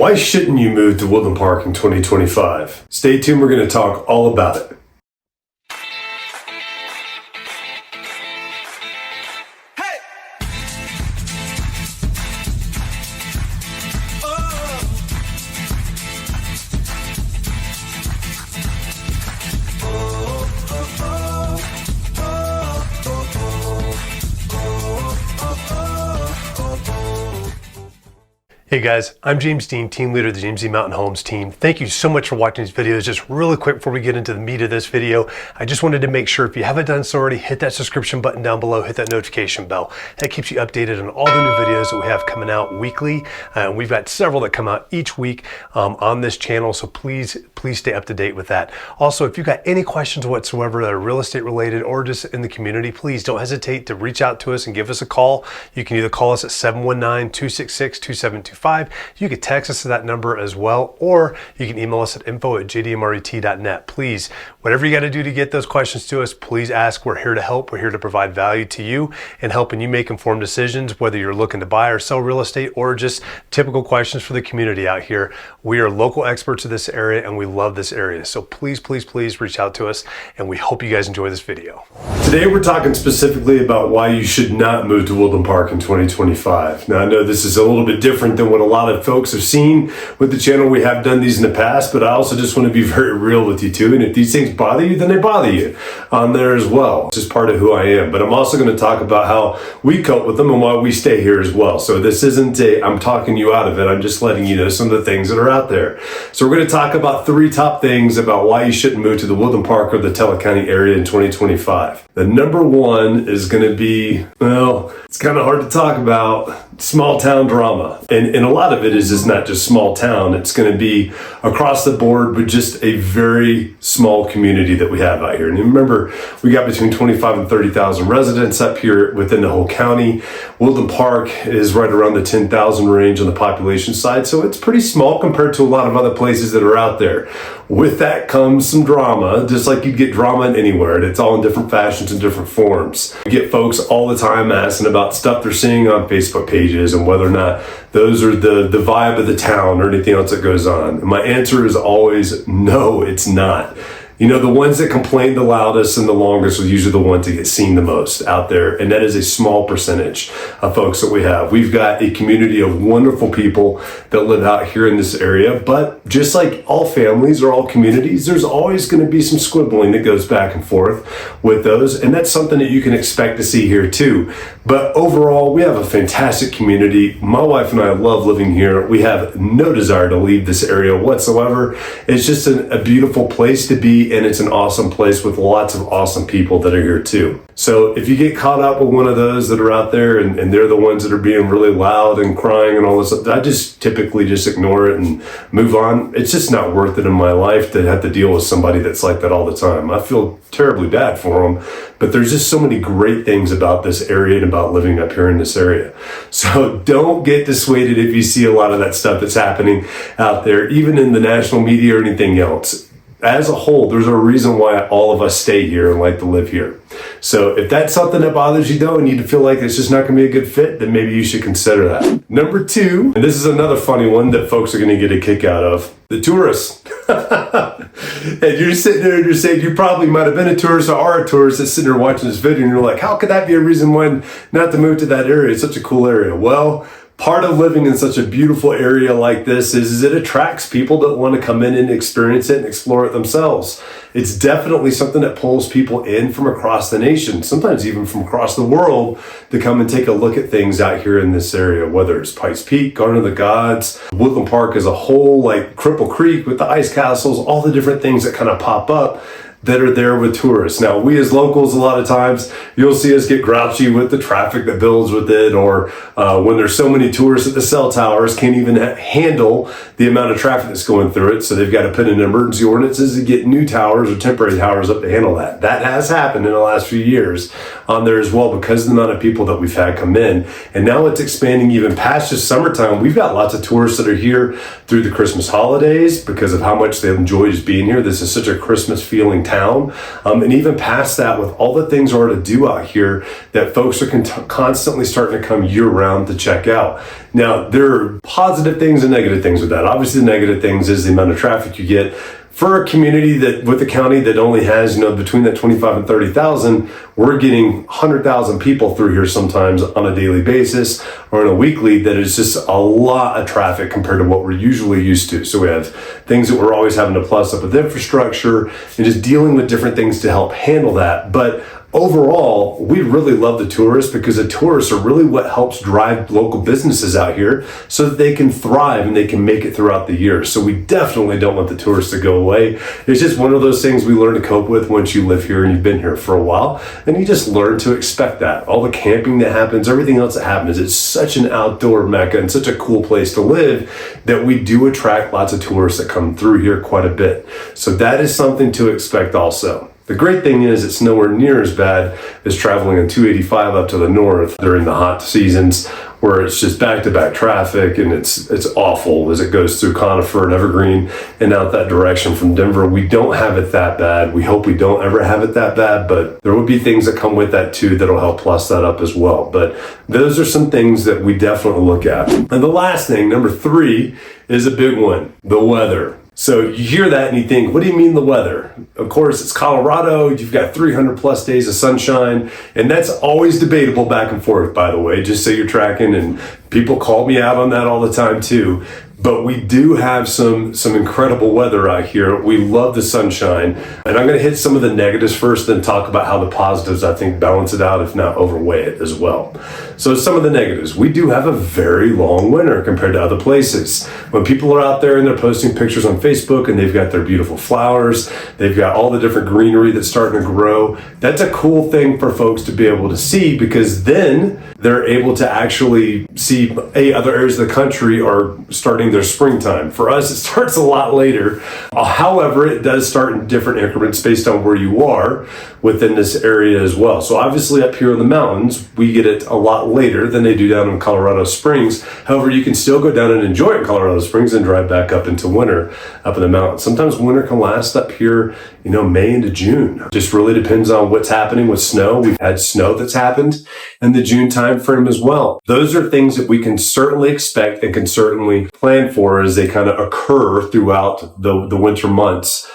Why shouldn't you move to Woodland Park in 2025? Stay tuned, we're going to talk all about it. Hey guys, I'm James Dean, team leader of the James Dean Mountain Homes team. Thank you so much for watching these videos. Just really quick before we get into the meat of this video, I just wanted to make sure if you haven't done so already, hit that subscription button down below, hit that notification bell. That keeps you updated on all the new videos that we have coming out weekly. We've got several that come out each week on this channel, so please stay up to date with that. Also, if you've got any questions whatsoever that are real estate related or just in the community, please don't hesitate to reach out to us and give us a call. You can either call us at 719-266-2725. You can text us to that number as well, or you can email us at info@jdmret.net. Please, whatever you got to do to get those questions to us, please ask. We're here to help. We're here to provide value to you and helping you make informed decisions, whether you're looking to buy or sell real estate or just typical questions for the community out here. We are local experts in this area and we love this area. So please reach out to us, and we hope you guys enjoy this video. Today we're talking specifically about why you should not move to Woodland Park in 2025. Now I know this is a little bit different than what a lot of folks have seen with the channel. We have done these in the past, but I also just want to be very real with you too. And if these things bother you, then they bother you on there as well. It's just part of who I am. But I'm also going to talk about how we cope with them and why we stay here as well. So this isn't I'm talking you out of it. I'm just letting you know some of the things that are out there. So we're going to talk about 3 top things about why you shouldn't move to the Woodland Park or the Teller County area in 2025. The number one is going to be, well, it's kind of hard to talk about, small town drama. And a lot of it is not just small town. It's going to be across the board, but just a very small community that we have out here. And remember, we got between 25 and 30,000 residents up here within the whole county. Woodland Park is right around the 10,000 range on the population side. So it's pretty small compared to a lot of other places that are out there. With that comes some drama, just like you'd get drama in anywhere. And it's all in different fashions and different forms. We get folks all the time asking about stuff they're seeing on Facebook pages and whether or not those are the vibe of the town or anything else that goes on. And my answer is always, no, it's not. You know, the ones that complain the loudest and the longest are usually the ones that get seen the most out there. And that is a small percentage of folks that we have. We've got a community of wonderful people that live out here in this area. But just like all families or all communities, there's always going to be some squibbling that goes back and forth with those. And that's something that you can expect to see here too. But overall, we have a fantastic community. My wife and I love living here. We have no desire to leave this area whatsoever. It's just a beautiful place to be. And it's an awesome place with lots of awesome people that are here too. So if you get caught up with one of those that are out there and they're the ones that are being really loud and crying and all this stuff, I just typically just ignore it and move on. It's just not worth it in my life to have to deal with somebody that's like that all the time. I feel terribly bad for them, but there's just so many great things about this area and about living up here in this area. So don't get dissuaded if you see a lot of that stuff that's happening out there, even in the national media or anything else. As a whole, there's a reason why all of us stay here and like to live here. So if that's something that bothers you though, and you feel like it's just not going to be a good fit, then maybe you should consider that. Number 2, and this is another funny one that folks are going to get a kick out of, the tourists. And you're sitting there and you're saying you probably might have been a tourist or are a tourist that's sitting there watching this video and you're like, how could that be a reason why not to move to that area? It's such a cool area. Well, part of living in such a beautiful area like this is it attracts people that want to come in and experience it and explore it themselves. It's definitely something that pulls people in from across the nation, sometimes even from across the world, to come and take a look at things out here in this area, whether it's Pikes Peak, Garden of the Gods, Woodland Park as a whole, like Cripple Creek with the ice castles, all the different things that kind of pop up that are there with tourists. Now, we as locals, a lot of times, you'll see us get grouchy with the traffic that builds with it, or when there's so many tourists at the cell towers, can't even handle the amount of traffic that's going through it, so they've got to put in emergency ordinances to get new towers or temporary towers up to handle that. That has happened in the last few years on there as well because of the amount of people that we've had come in. And now it's expanding even past just summertime. We've got lots of tourists that are here through the Christmas holidays because of how much they enjoy just being here. This is such a Christmas feeling town. And even past that, with all the things there are to do out here, that folks are constantly starting to come year round to check out. Now, there are positive things and negative things with that. Obviously, the negative things is the amount of traffic you get. For a community that, with a county that only has, between that 25 and 30,000, we're getting 100,000 people through here sometimes on a daily basis or on a weekly. That is just a lot of traffic compared to what we're usually used to. So we have things that we're always having to plus up with infrastructure and just dealing with different things to help handle that. But overall, we really love the tourists, because the tourists are really what helps drive local businesses out here so that they can thrive and they can make it throughout the year. So we definitely don't want the tourists to go away. It's just one of those things we learn to cope with once you live here and you've been here for a while, and you just learn to expect that. All the camping that happens, everything else that happens, it's such an outdoor mecca and such a cool place to live that we do attract lots of tourists that come through here quite a bit. So that is something to expect also. The great thing is it's nowhere near as bad as traveling on 285 up to the north during the hot seasons, where it's just back-to-back traffic and it's awful as it goes through Conifer and Evergreen and out that direction from Denver. We don't have it that bad. We hope we don't ever have it that bad, but there will be things that come with that too that'll help plus that up as well. But those are some things that we definitely look at. And the last thing, number 3, is a big one: the weather. So you hear that and you think, what do you mean the weather? Of course, it's Colorado. You've got 300 plus days of sunshine. And that's always debatable back and forth, by the way, just so you're tracking. And people call me out on that all the time too. But we do have some incredible weather out here. We love the sunshine. And I'm going to hit some of the negatives first, then talk about how the positives, I think, balance it out, if not overweigh it as well. So some of the negatives. We do have a very long winter compared to other places. When people are out there and they're posting pictures on Facebook and they've got their beautiful flowers, they've got all the different greenery that's starting to grow, that's a cool thing for folks to be able to see, because then they're able to actually see other areas of the country are starting their springtime. For us, it starts a lot later. However, it does start in different increments based on where you are within this area as well. So obviously up here in the mountains, we get it a lot later than they do down in Colorado Springs. However, you can still go down and enjoy it in Colorado Springs and drive back up into winter up in the mountains. Sometimes winter can last up here, May into June. Just really depends on what's happening with snow. We've had snow that's happened in the June time frame as well. Those are things that we can certainly expect and can certainly plan for as they kind of occur throughout the winter months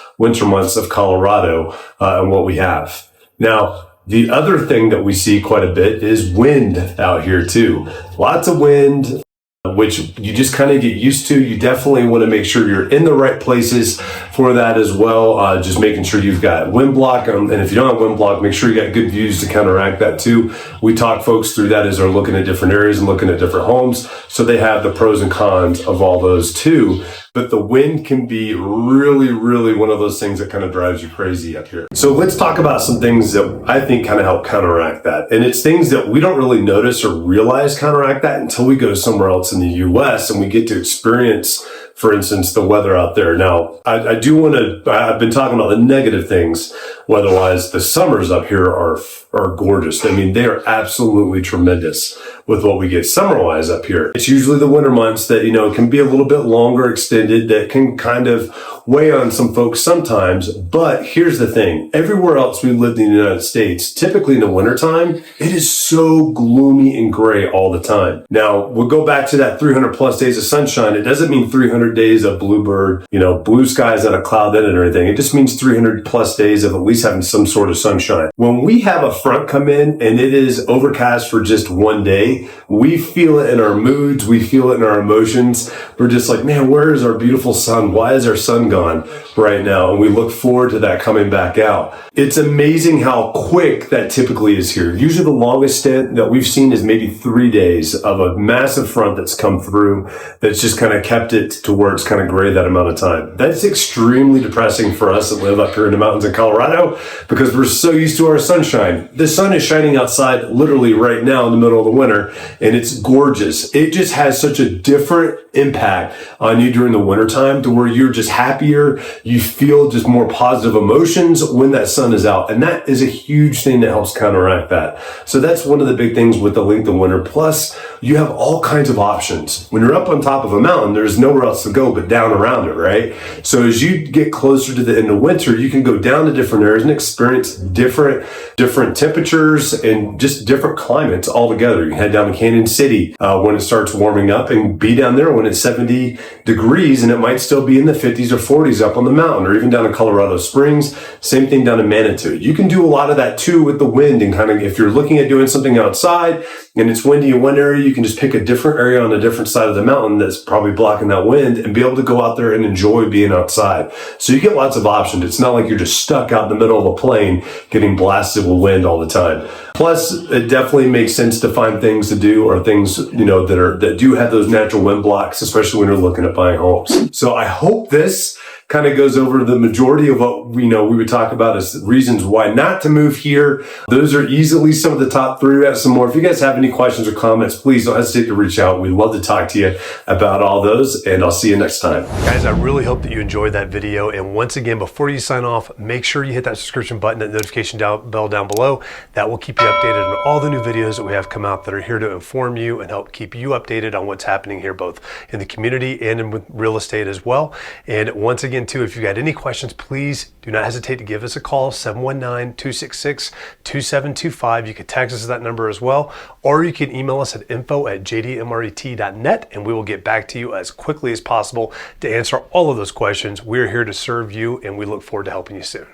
of Colorado and what we have. Now, the other thing that we see quite a bit is wind out here too. Lots of wind, which you just kind of get used to. You definitely want to make sure you're in the right places for that as well. Just making sure you've got wind block. And if you don't have wind block, make sure you got good views to counteract that too. We talk folks through that as they're looking at different areas and looking at different homes. So they have the pros and cons of all those too. But the wind can be really, really one of those things that kind of drives you crazy up here. So let's talk about some things that I think kind of help counteract that. And it's things that we don't really notice or realize counteract that until we go somewhere else in the US and we get to experience, for instance, the weather out there. Now, I've been talking about the negative things. Weather-wise, the summers up here are gorgeous. I mean, they are absolutely tremendous with what we get summer-wise up here. It's usually the winter months that, can be a little bit longer extended, that can kind of weigh on some folks sometimes. But here's the thing. Everywhere else we lived in the United States, typically in the wintertime, it is so gloomy and gray all the time. Now, we'll go back to that 300 plus days of sunshine. It doesn't mean 300 days of bluebird, blue skies and a cloud in it or anything. It just means 300 plus days of at least having some sort of sunshine. When we have a front come in and it is overcast for just one day, we feel it in our moods. We feel it in our emotions. We're just like, man, where is our beautiful sun? Why is our sun gone right now? And we look forward to that coming back out. It's amazing how quick that typically is here. Usually the longest stint that we've seen is maybe 3 days of a massive front that's come through that's just kind of kept it to where it's kind of gray that amount of time. That's extremely depressing for us that live up here in the mountains in Colorado, because we're so used to our sunshine. The sun is shining outside literally right now in the middle of the winter, and it's gorgeous. It just has such a different impact on you during the wintertime to where you're just happier. You feel just more positive emotions when that sun is out. And that is a huge thing that helps counteract that. So that's one of the big things with the length of winter. Plus, you have all kinds of options. When you're up on top of a mountain, there's nowhere else to go but down around it, right? So as you get closer to the end of winter, you can go down to different areas and experience different temperatures and just different climates altogether. You can head down to Canyon City when it starts warming up and be down there when it's 70 degrees, and it might still be in the 50s or 40s up on the mountain, or even down in Colorado Springs. Same thing down in Manitou. You can do a lot of that too with the wind, and kind of if you're looking at doing something outside and it's windy in one area, you can just pick a different area on a different side of the mountain that's probably blocking that wind and be able to go out there and enjoy being outside. So you get lots of options. It's not like you're just stuck out in the middle of a plain getting blasted with wind all the time. Plus, it definitely makes sense to find things to do, or things, that do have those natural wind blocks, especially when you're looking at buying homes. So I hope this kind of goes over the majority of what we would talk about as reasons why not to move here. Those are easily some of the top 3. We have some more. If you guys have any questions or comments, please don't hesitate to reach out. We'd love to talk to you about all those, and I'll see you next time. Guys, I really hope that you enjoyed that video. And once again, before you sign off, make sure you hit that subscription button, that notification bell down below. That will keep you updated on all the new videos that we have come out that are here to inform you and help keep you updated on what's happening here, both in the community and in real estate as well. And once again, too, if you got any questions, please do not hesitate to give us a call, 719-266-2725. You can text us at that number as well, or you can email us at info@jdmret.net, and we will get back to you as quickly as possible to answer all of those questions. We're here to serve you, and we look forward to helping you soon.